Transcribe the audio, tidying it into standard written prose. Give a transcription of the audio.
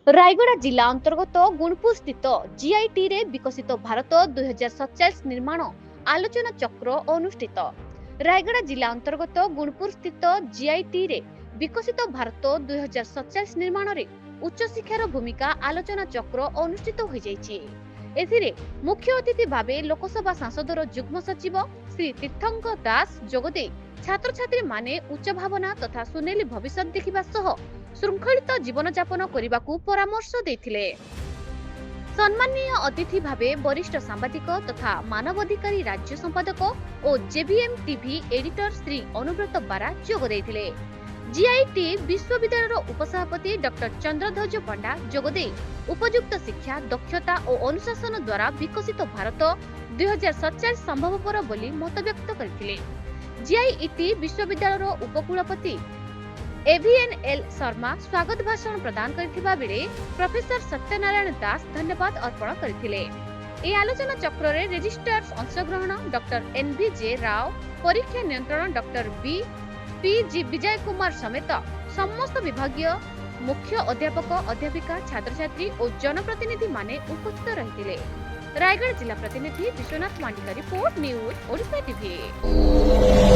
रायगड़ा जिला अंतर्गत गुणपुर स्थित जीआईटी रे विकसित भारत 2047 निर्माण आलोचना चक्र अनुष्ठित। रायगड़ा जिला अंतर्गत गुणपुर स्थित जीआईटी रे विकसित भारत 2047 निर्माण रे उच्च शिक्षार भूमिका आलोचना चक्र अनुष्ठित हो जाइछि। एथिरे मुख्य अतिथि भावे लोकसभा सांसदर जुग्म सचिव श्री तीर्थंकर दास जोगदे छात्र छात्री माने उच्च भावना तथा सुनेली भविष्य देखिबा सह श्रृंखलित जीवन यापन करने को परामर्श देथिले। सम्माननीय अतिथि भावे वरिष्ठ सांबादिक तथा मानवाधिकारी राज्य संपादक और JBM TV editor Shri Anubrata बारा जोग देथिले। जीआईटी विश्वविद्यालय उपसभापति डॉक्टर चंद्रध्वज पंडा जोगदे उपयुक्त शिक्षा दक्षता और अनुशासन द्वारा विकसित भारत 2047 संभवपर बोली मत व्यक्त करथिले। जीआईटी विश्वविद्यालय उपकुलपति एवीएनएल शर्मा स्वागत भाषण प्रदान करथिबा बेले प्रोफेसर सत्यनारायण दास धन्यवाद अर्पण करथिले। ए आलोचना चक्र रे रजिस्ट्रार्स अंशग्रहण डॉक्टर एनबीजे राव, परीक्षा नियंत्रण डॉक्टर पीजी विजय कुमार समेत समस्त विभागीय मुख्य अध्यापक अध्यापिका छात्र छात्री और जनप्रतिनिधि माने उपस्थित रहिथिले। रायगढ़ जिला प्रतिनिधि Biswanath Mandika report news Odisha TV.